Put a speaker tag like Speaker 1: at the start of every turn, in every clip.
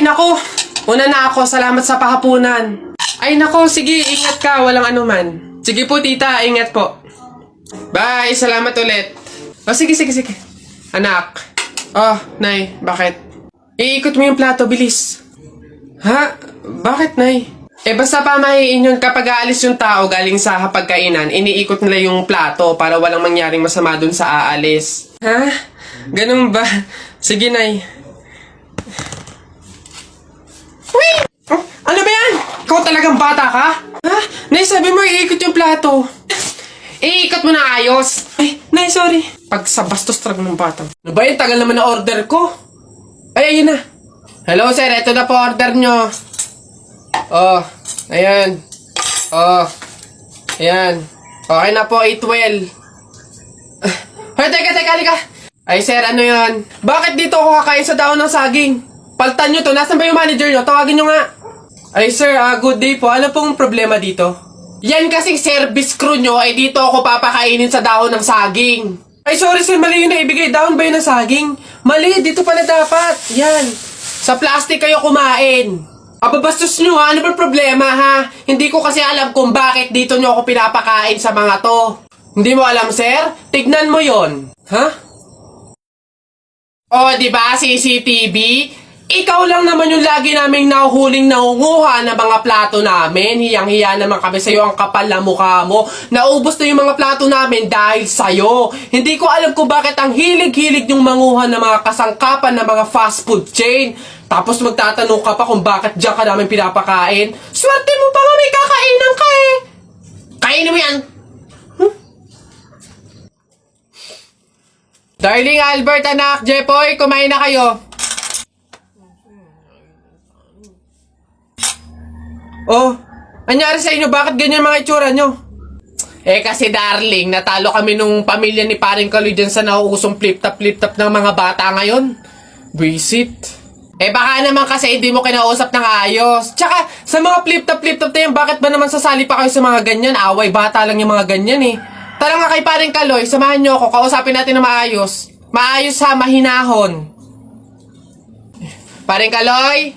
Speaker 1: nako. Una na ako. Salamat sa pahapunan. Ay, nako. Sige, ingat ka. Walang anuman. Sige po, tita. Ingat po. Bye. Salamat ulit. Oh, sige. Anak. Oh, Nay. Bakit? Iikot mo yung plato. Bilis. Ha? Bakit, Nay? Basta pamahiin yun kapag aalis yung tao galing sa hapagkainan, iniikot nila yung plato para walang mangyaring masama dun sa aalis. Ha? Ganun ba? Sige, Nay. Wait! Oh, ano ba yan? Ikaw talagang bata ka? Ha? Nay, sabi mo iikot yung plato. Iikot mo na ayos. Ay, Nay, sorry. Pag sa bastos talaga ng bata. Ano ba yun? Tagal naman na order ko. Ay, ayun na. Hello, sir. Ito na po order nyo. Oh, ayan. Oh, ayan. Okay na po, 812. Hoy, teka, halika. Ay, sir, ano yun? Bakit dito ako kakain sa dahon ng saging? Paltan nyo to. Nasaan ba yung manager nyo? Tawagin nyo nga. Ay, sir, good day po. Ano pong problema dito? Yan kasing service crew nyo, ay dito ako papakainin sa dahon ng saging. Ay, sorry, sir. Mali yun na ibigay. Dahon ba yun ng saging? Mali, dito pala dapat. Yan. Sa plastic kayo kumain. Ababastos nyo ha, ano ba problema ha? Hindi ko kasi alam kung bakit dito nyo ako pinapakain sa mga to. Hindi mo alam, sir? Tignan mo yon. Ha? O, diba, CCTV? Ikaw lang naman yung lagi naming nahuhuling nangunguha ng mga plato namin. Hiyang-hiya naman kami sa'yo, ang kapal na mukha mo. Naubos na yung mga plato namin dahil sa'yo. Hindi ko alam kung bakit ang hilig-hilig yung manguha ng mga kasangkapan ng mga fast food chain. Tapos magtatanong ka pa kung bakit diyan ka namin pinapakain. Swerte mo pa nga may kakainan ka eh. Kainin mo yan. Darling Albert, anak, Jepoy, kumain na kayo. Oh, anyari sa inyo? Bakit ganyan mga itsura nyo? Kasi darling, natalo kami nung pamilya ni paring Kaloy dyan sa nauusong flip-top ng mga bata ngayon. Visit. Baka naman kasi hindi mo kinausap ng ayos. Tsaka, sa mga flip-top na yan, bakit ba naman sasali pa kayo sa mga ganyan? Away, bata lang yung mga ganyan eh. Tara nga kay paring Kaloy, samahan nyo ako, kausapin natin na maayos. Maayos ha, mahinahon. Paring Kaloy?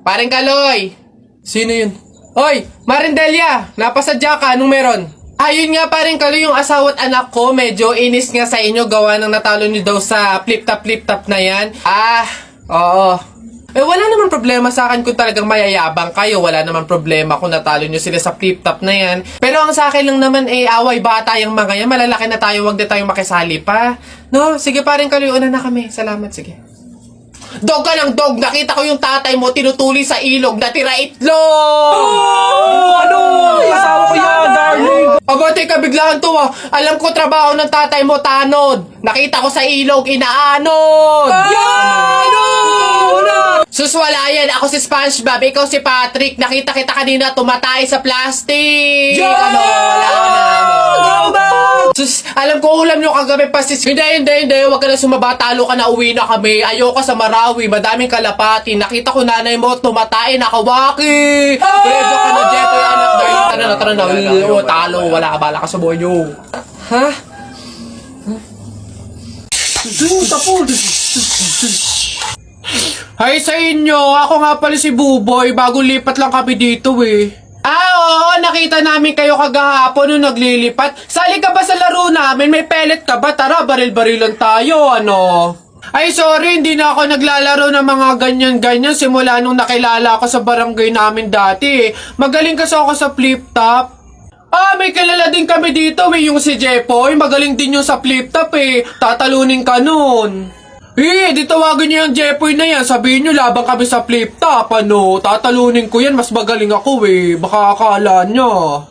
Speaker 1: Paring Kaloy? Sino yun? Hoy, Marindelia, napasadya ka, anong meron? Ayun nga paring Kaloy, yung asawa at anak ko, medyo inis nga sa inyo, gawa ng natalo nyo daw sa flip-top na yan. Oo. Wala naman problema sa akin kung talagang mayayabang kayo. Wala naman problema kung natalo nyo sila sa flip-top na yan. Pero ang sa akin lang naman away bata yung mga yan. Malalaki na tayo, wag na tayong makisali pa. No, sige paring Kaloy, una na kami. Salamat, sige. Dog ka ng dog! Nakita ko yung tatay mo tinutuli sa ilog na tira itlog!
Speaker 2: Ano? Asawa ko yan, darling!
Speaker 1: Aba, teka, biglaan to ah. Alam ko trabaho ng tatay mo, tanod. Nakita ko sa ilog, inaanod! Suswala yan, ako si SpongeBob, ikaw si Patrick. Nakita kita kanina tumatay sa plastic! Sus, alam ko ulam nyo kagabi pasis. Hindi, wag ka na sumaba, talo ka na, uwi na kami. Ayoko sa Marawi, madaming kalapati. Nakita ko nanay mo, tumatay, nakawaki. Pwede ka na, Jeff, anak, darling. Tara na. Talo, wala ka, bala ka sa buhay nyo. Ha? Hi sa inyo, ako nga pala si Buboy, bagong lipat lang kami dito eh. Oo, nakita namin kayo kagahapon nung naglilipat. Sali ka ba sa laro namin? May pellet ka ba? Tara, baril-barilan tayo, ano? Ay, sorry, hindi na ako naglalaro ng mga ganyan-ganyan simula nung nakilala ako sa barangay namin dati. Magaling kasi ako sa flip-top. May kilala din kami dito yung si Jepoy. Magaling din yung sa flip-top eh. Tatalunin ka nun. Di tawagin niyo yung Jepoy na yan. Sabihin niyo, labang kami sa flip-top, ano? Tatalunin ko yan, mas magaling ako eh. Baka akala niyo.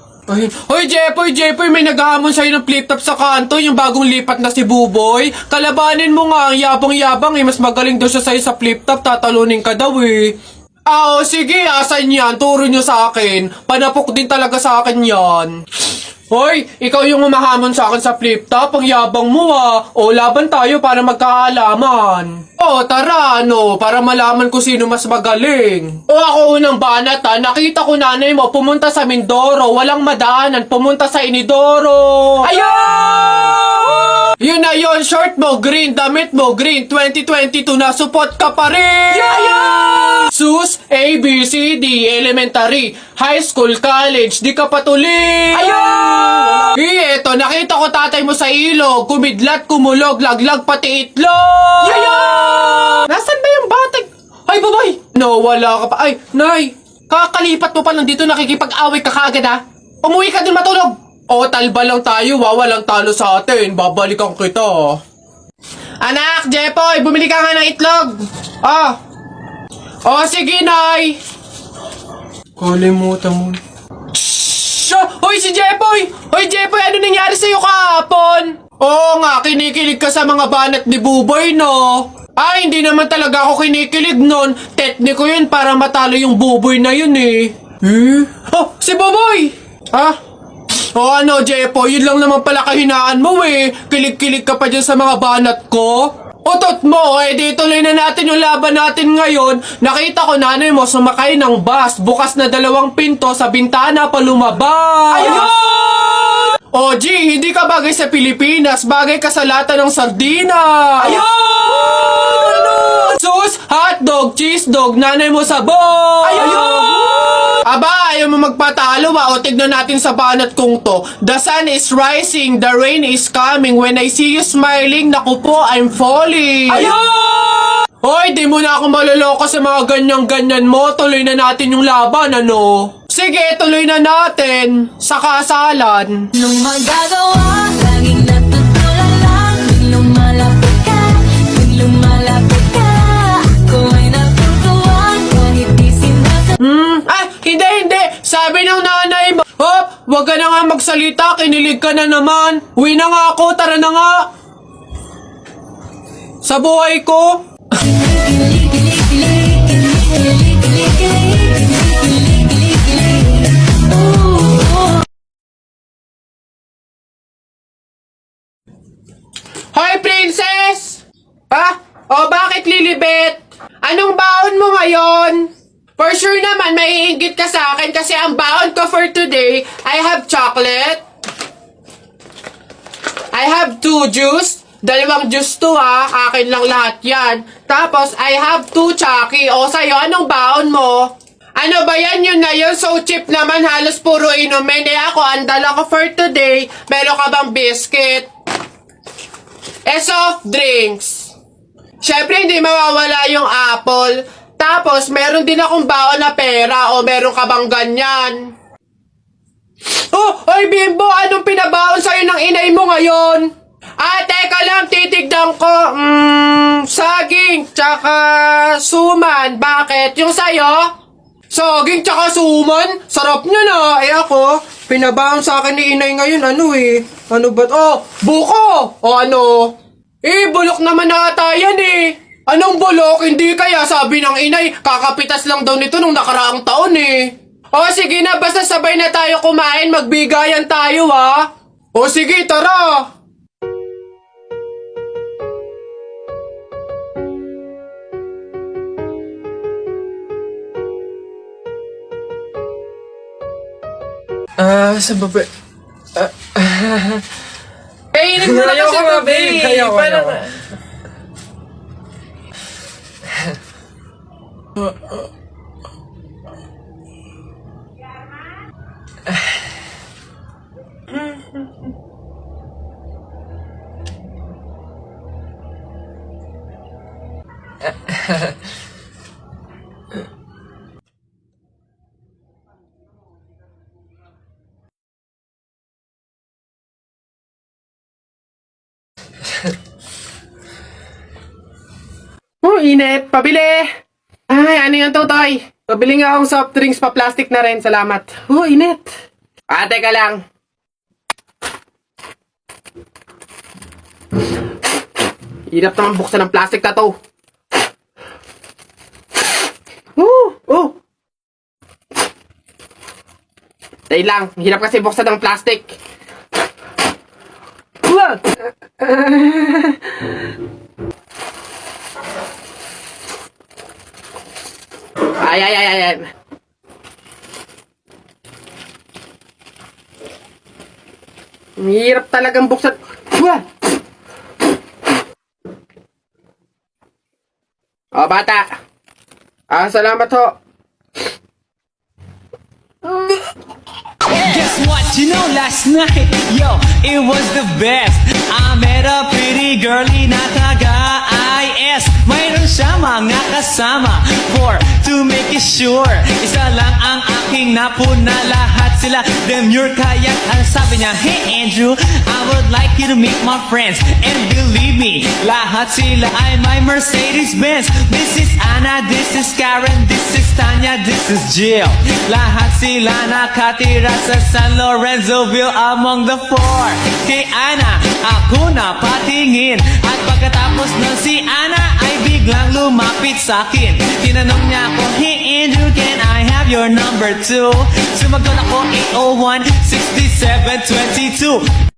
Speaker 1: Hoy, Jepoy, may naghahamon sa'yo ng flip-top sa kanto, yung bagong lipat na si Buboy. Kalabanin mo nga, ang yabang-yabang eh. Mas magaling daw siya sa'yo sa flip-top, tatalunin ka daw eh. Sige, asan yan? Turo niyo sa akin. Panapok din talaga sa akin yan. Hoy, ikaw yung umahamon sa akin sa flip-top, ang yabang mo ah. Laban tayo para magkaalaman. Tara, para malaman ko sino mas magaling. Ako unang banat nakita ko nanay mo pumunta sa Mindoro, walang madaanan, pumunta sa Inidoro. Ayun! Yun na yun, short mo green, damit mo green, 2022 na support ka pa rin. Sus, B, C, D, elementary, high school, college, di ka patuloy!
Speaker 2: Ayun!
Speaker 1: Eto, nakita ko tatay mo sa ilog, kumidlat, kumulog, laglag, pati itlog! Nasaan ba yung batag? Ay, babay! No, wala ka pa. Ay, nay! Kakalipat mo pa lang dito, nakikipag-away ka kaagad ha? Umuwi ka din matulog! O, talba lang tayo, walang talo sa atin. Babalikan kita. Anak, Jepoy, bumili ka nga ng itlog. Ah. O, sige, nay. Kalimutan mo. Shhh! Hoy, si Jepoy! Hoy, Jepoy, ano nangyari sa'yo kahapon? Oo nga, kinikilig ka sa mga banat ni Buboy, no? Ay, hindi naman talaga ako kinikilig nun. Tekniko yun para matalo yung Buboy na yun eh. Oh, si Buboy! Ha? O ano, Jepo, yun lang naman pala kahinaan mo eh. Kilig-kilig ka pa dyan sa mga banat ko. Utot mo, eh di tuloy na natin yung laban natin ngayon. Nakita ko nanay mo sumakay ng bus. Bukas na 2 pinto sa bintana pa lumabas. Ayun! O G, hindi ka bagay sa Pilipinas. Bagay ka sa lata ng sardinas. Ayun! Sus, hotdog, cheese dog, nanay mo sabog. Ayun! Aba, ayaw mo magpatalo ba? O tignan natin sa banat kong to. The sun is rising, the rain is coming. When I see you smiling, naku po, I'm falling. Ayun! Hoy, di mo na ako maloloko sa mga ganyan-ganyan mo. Tuloy na natin yung laban, ano? Sige, tuloy na natin. Sa kasalan.
Speaker 3: Nung magagawa, laging natutulala. Tuwing lumalapit ka, tuwing lumalapit ka. Ako ay natutuwa, kahit di sinasabi.
Speaker 1: Hindi. Sabi ng nanay mo, hop, wag ka na nga magsalita, kinilig ka na naman. Uwi na nga ako, tara na nga. Sa buhay ko. Hoy, princess! O bakit Lilibet? Anong baon mo ngayon? For sure naman, maiinggit ka sa akin kasi ang baon ko for today, I have chocolate. I have 2 juice. 2 juice to ha. Akin lang lahat yan. Tapos, I have 2 Chucky. O sa'yo, anong baon mo? Ano ba yan? Yun na yun. So cheap naman. Halos puro inumin. Eh ako, ang dala ko for today. Meron ka bang biscuit? Soft drinks. Syempre, hindi mawawala yung apple. Tapos, meron din akong baon na pera. O meron ka bang ganyan? Oh, ay Bimbo, anong pinabaon sa'yo ng inay mo ngayon? Teka lang, titignan ko. Saging, tsaka suman. Bakit? Yung sa'yo? Saging, tsaka suman? Sarap niya na. Eh ako, pinabaon sa akin ni inay ngayon, ano eh. Ano ba? Oh, buko! O ano? Bulok naman ata yan eh. Anong bulok? Hindi kaya sabi ng inay, kakapitas lang daw nito nung nakaraang taon eh. O sige na, basta sabay na tayo kumain, magbigayan tayo ha. O sige, tara.
Speaker 2: Sa baba.
Speaker 1: Kainin mo na kasi ito, babe.
Speaker 2: Ayoko.
Speaker 1: Oh, init. Pabili. Ay, ano yung tutoy? Pabili nga akong soft drinks pa plastic na rin. Salamat. Oh, init. Teka lang. Hirap naman buksan ng plastic na to. Oh. Dahil lang, hirap kasi buksan ng plastic. Ay. Hirap talagang buksan. O, bata. Salamat ho.
Speaker 4: You know, last night, yo, it was the best. I met a pretty girlie na taga-IS. Mayroon siya mga kasama to make it sure. Isa lang ang aking napuna, lahat sila demure. Kaya ang sabi niya, hey Andrew, I would like you to meet my friends. And believe me, lahat sila ay my Mercedes-Benz. This is Anna, this is Karen, this is Tanya, this is Jill. Lahat sila nakatira sa San Lorenzoville among the four. Kay Ana, ako na patingin. At pagkatapos ng si Ana ay biglang lumapit sa akin. Tinanong niya ako, hey Andrew, can I have your number too? Sumagot ako 801-6722.